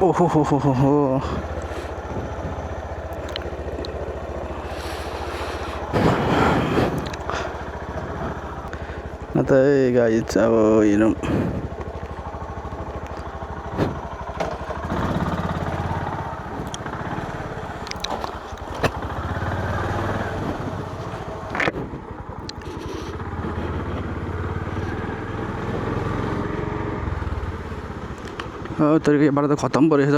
ओहो हो न त गाइज अब हेरौँ तर यो बाटो त खत्तम पो रहेछ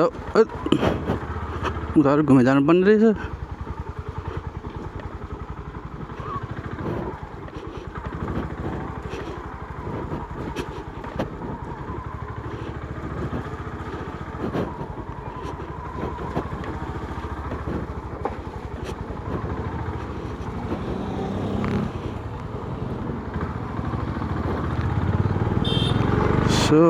उताहरू घुमे जानुपर्ने रहेछ so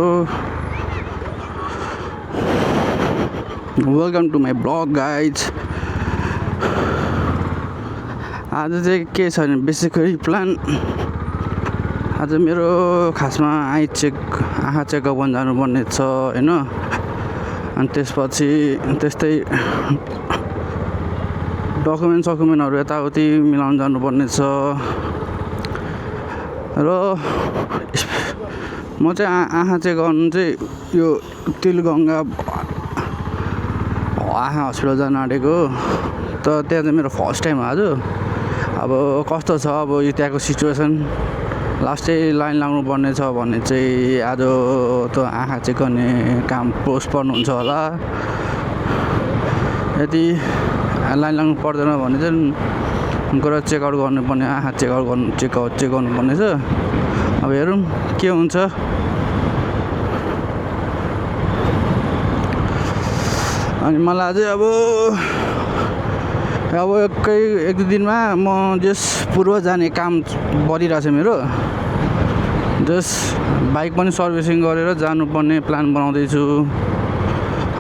welcome to my blog guys आज चाहिँ के छ भने बेसिकली प्लान आज मेरो खासमा आँखा चेकअप गर्न जानुपर्ने छ होइन अनि त्यसपछि त्यस्तै डकुमेन्टहरू यताउति मिलाउनु जानुपर्ने छ र म चाहिँ आँखा चेक गर्नु चाहिँ यो तिलगङ्गा आँखा हस्पिटल जान आँटेको त त्यहाँ चाहिँ मेरो फर्स्ट टाइम हो आज अब कस्तो छ अब यो त्यहाँको सिचुएसन लास्टै लाइन लाग्नु पर्ने छ भने चाहिँ आज त आँखा चेक गर्ने काम पोस्टपोन हुन्छ होला यदि लाइन लाग्नु पर्दैन भने चाहिँ गएर चेकआउट गर्नुपर्ने आँखा चेक गर्नुपर्ने छ अब हेरौँ के हुन्छ अनि मलाई चाहिँ अब एक दुई दिनमा म जस पूर्व जाने काम बढिरहेछ मेरो जस बाइक पनि सर्भिसिङ गरेर जानुपर्ने प्लान बनाउँदैछु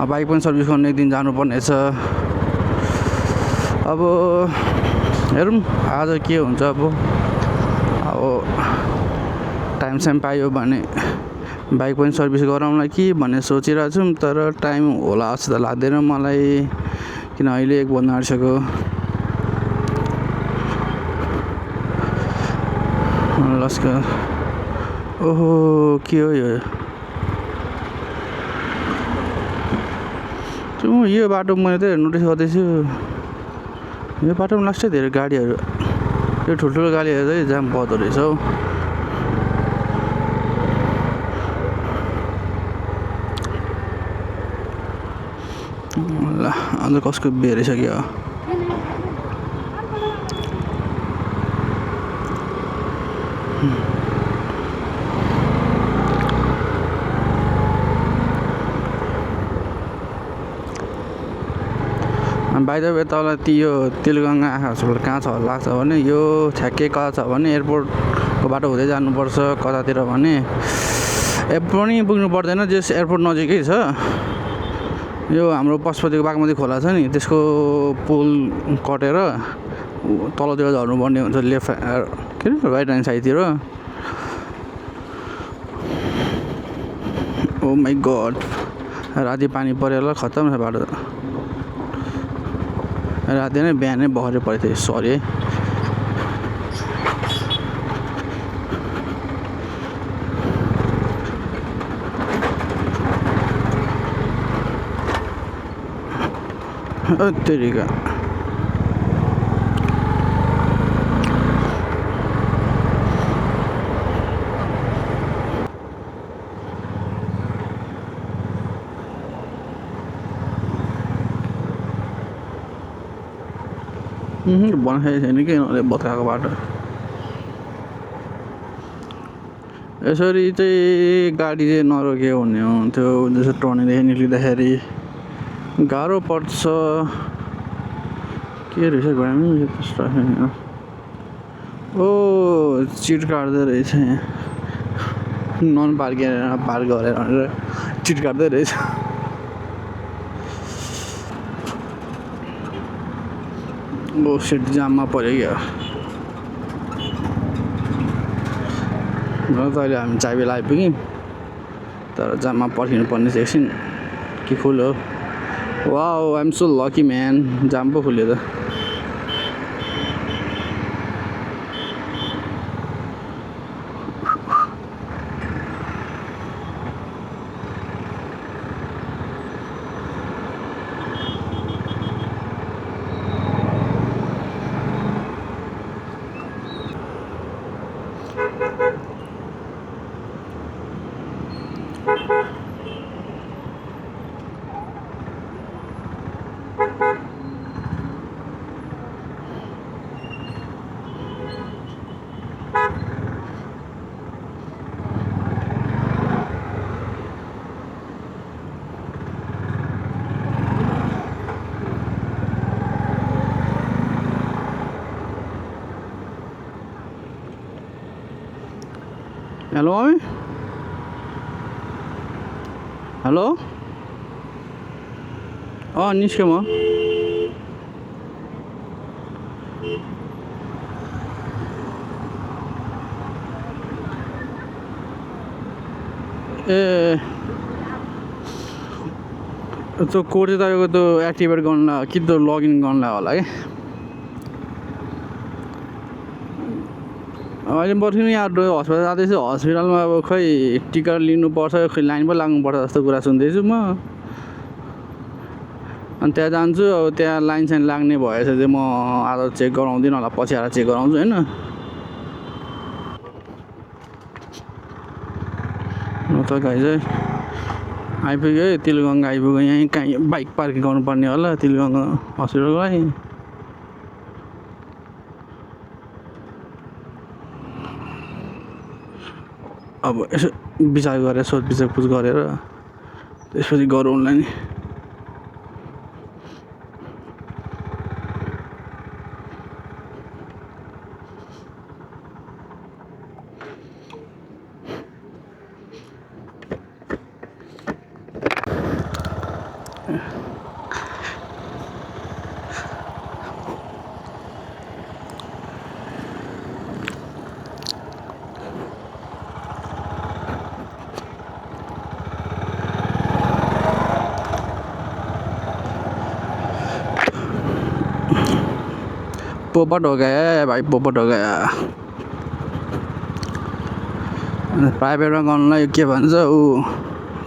बाइक पनि सर्भिस गर्ने एक दिन जानुपर्ने छ अब हेरौँ आज के हुन्छ अब टाइम पायो भने बाइक पनि सर्भिस गराउँला कि भन्ने सोचिरहेको छु तर टाइम होला जस्तो त लाग्दैन मलाई किन अहिले 1 बज्न आँटिसक्यो लस्कर ओहो के हो यो बाटो मैले त नोटिस गर्दैछु यो बाटोमा लास्टै धेरै गाडीहरू यो ठुल्ठुलो गाडीहरू चाहिँ जाम बढ्दो रहेछ हौ ल अन्त कसको बेरिसक्यो बाइ द वे तल यो तिलगङ्गा आँखा हस्पिटल कहाँ छ लाग्छ भने यो ठ्याक्कै कता छ भने एयरपोर्टको बाटो हुँदै जानुपर्छ कतातिर भने एयरपोर्ट पनि पुग्नु पर्दैन जस एयरपोर्ट नजिकै छ यो हाम्रो पशुपतिको बागमती खोला छ नि त्यसको पुल कटेर तलतिर झर्नुपर्ने हुन्छ लेफ्ट के अरे राइट ह्यान्ड साइडतिर ओ माई गड राति पानी परेर खत्तम छ बाटो राति नै बिहानै भर्खरै परेको थियो सरी है तेरिका बनाएको छैन कि भत्काएको बाटो यसरी चाहिँ गाडी चाहिँ नरोके हुने हुन्थ्यो जस्तो टर्निङदेखि निक्लिँदाखेरि गाह्रो पर्छ के रहेछ घरमा ओ चिट काट्दै रहेछ नन पार्किङ पार्क गरेर भनेर चिट काट्दै रहेछ ओ सेट जाममा पऱ्यो क्या र त अहिले हामी चाबी आइपुग्यौँ तर जाममा पर्खिनु पर्ने चाहिँ एकछिन कि खुल्यो wow I am so lucky man जाम पो खुल्यो त हेलो मम्मी हेलो निस्क्यो म ए त्यो कोड चाहिँ तपाईँको त्यो एक्टिभेट गर्नलाई कि त्यो लगइन गर्नलाई होला कि अहिले पर्खिनु यहाँ हस्पिटल जाँदैछु हस्पिटलमा अब खै टिकट लिनुपर्छ खै लाइन पो लाग्नुपर्छ जस्तो कुरा सुन्दैछु म अनि त्यहाँ जान्छु अब त्यहाँ लाइन साइन लाग्ने भएछ चाहिँ म आज चेक गराउँदिनँ होला पछि आएर चेक गराउँछु होइन म त गाई चाहिँ आइपुग्यो है तिलगङ्गा आइपुग्यो यहीँ कहीँ बाइक पार्किङ गर्नुपर्ने होला तिलगङ्गा हस्पिटललाई अब यसो विचार गरेर सोधपुछ गरेर त्यसपछि गरौँला नि पोपट हो गया भाइ पोपट हो गया प्राइभेटमा गर्नलाई के भन्छ ऊ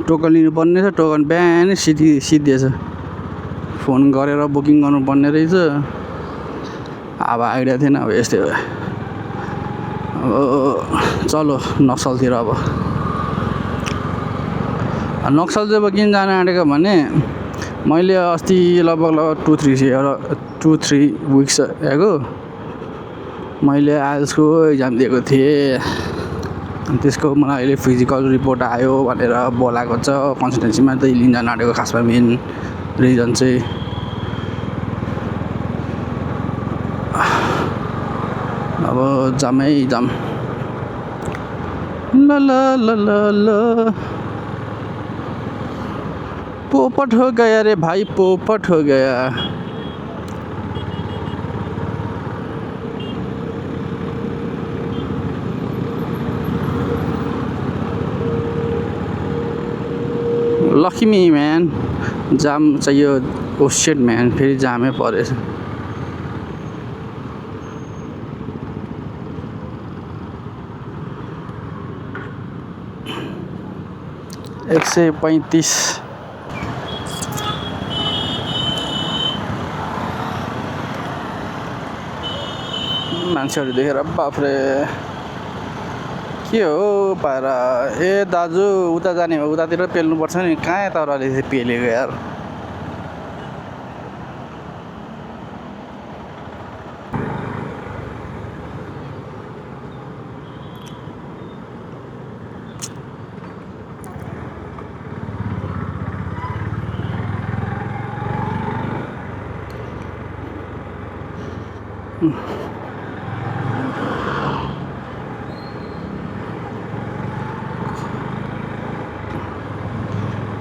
टोकन लिनुपर्ने छ टोकन बिहानै सिद्धिएछ फोन गरेर बुकिङ गर्नुपर्ने रहेछ अब आइडिया थिएन अब यस्तै हो अब चलो नक्सलतिर अब नक्सल चाहिँ अब किन जान आँटेको भने मैले अस्ति लगभग 2-3 विक्स आएको मैले आइएल्सको इक्जाम दिएको थिएँ त्यसको मलाई अहिले फिजिकल रिपोर्ट आयो भनेर बोलाएको छ कन्सल्टेन्सीमा त्यही लिन जान आँटेको खासमा मेन रिजन चाहिँ अब जामै जाम ल ल ल ल ल पोपट हो गया रे भाई पोपट हो गया लकी मी म्यान जाम चाहियो ओ शिट म्यान फेरि जामै परेछ एक सय 35 मान्छेहरू देखेर बाफ्रे के हो पाएर ए दाजु उता जाने हो उतातिर पेल्नुपर्छ नि कहाँ यता अहिले पेलेको यार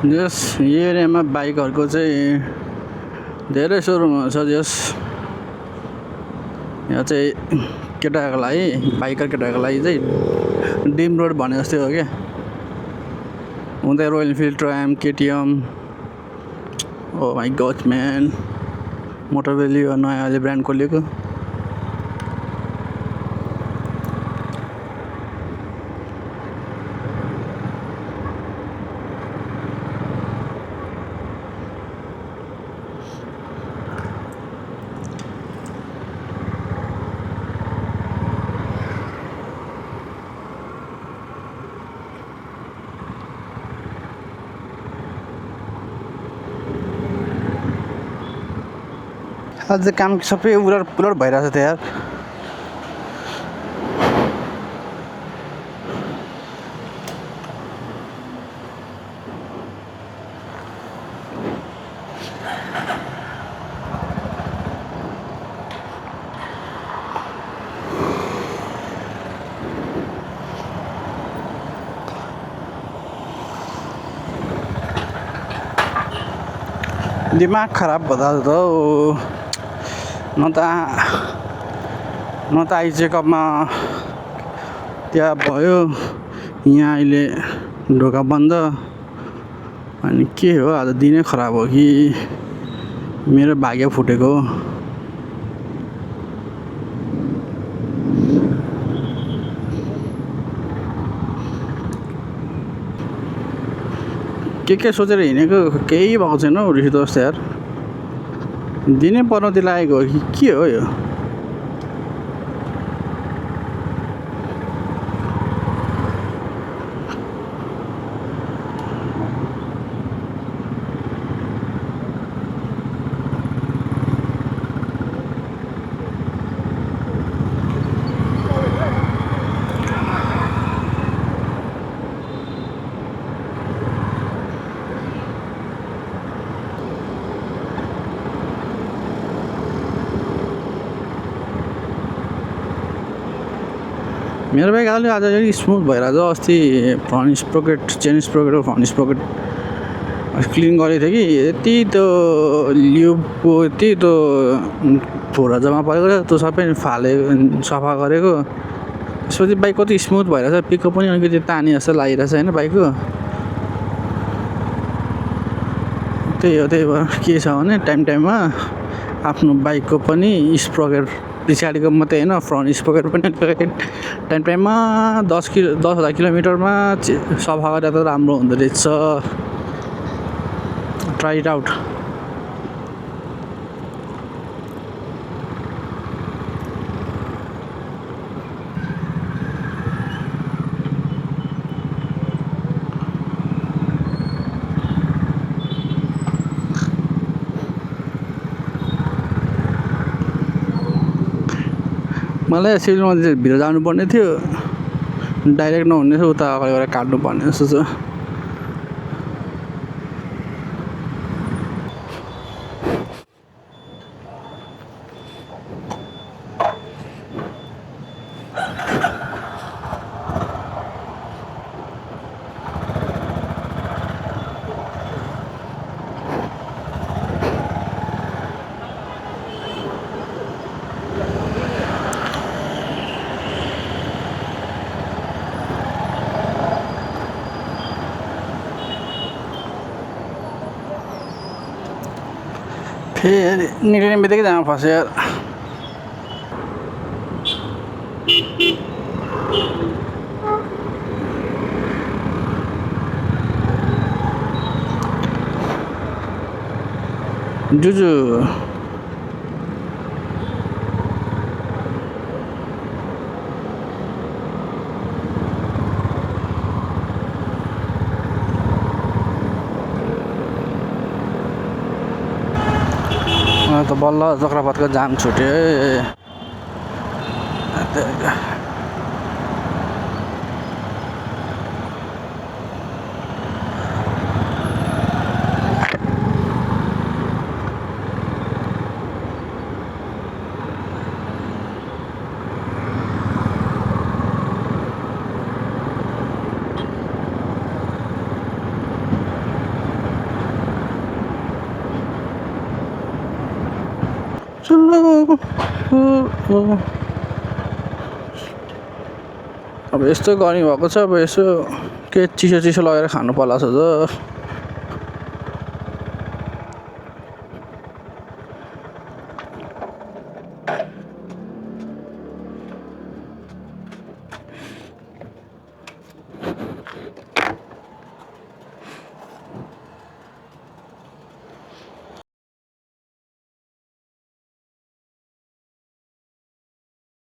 जस यो एरियामा बाइकहरूको चाहिँ धेरै सोरुमहरू छ जस यहाँ चाहिँ केटाहरूको लागि बाइकर केटाहरूको लागि चाहिँ डिम रोड भने जस्तै हो क्या हुँदै Royal Enfield Triumph KTM oh my god man motor valley नयाँ अहिले ब्रान्ड खोलेको आज काम सबै उलट पुलट भइरहेछ त यार दिमाग खराब भइरहेको त न त आई चेकअपमा त्यहाँ भयो यहाँ अहिले ढोका बन्द अनि के हो आज दिनै खराब हो कि मेरो भाग्य फुटेको हो के सोचेर हिँडेको केही भएको छैन हौ ऋषि दोस्त यार दिनै पनौती लागेको हो कि के हो यो मेरो बाइक आज स्मुथ भइरहेछ अस्ति front sprocket chain sprocket front sprocket clean गरेको थिएँ कि यति त्यो ल्युबको यति त्यो फोरा जम्मा परेको त्यो सबै सफा गरेको त्यसपछि बाइक कति स्मुथ भइरहेछ पिकअप पनि अलिकति तानी जस्तो लागिरहेछ होइन बाइकको त्यही हो त्यही भएर के छ भने टाइममा आफ्नो बाइकको पनि स्प्रोकेट पछाडिको मात्रै होइन फ्रन्ट स्पोकेट पनि टाइममा 10,000 किलोमिटरमा सफा गरेर त राम्रो हुँदो रहेछ ट्राई इट आउट मलाई सिभिलमा भित्र जानुपर्ने थियो डाइरेक्ट नहुने थियो उता अगाडि गएर काट्नुपर्ने जस्तो छ फेरि निक्लिने बित्तिकै जामा फस्यो यार जुजु त बल्ल चक्रपथको जाम छुट्यो अब यस्तो गर्मी भएको छ अब यसो के चिसो लगेर खानु पर्ला जस्तो छ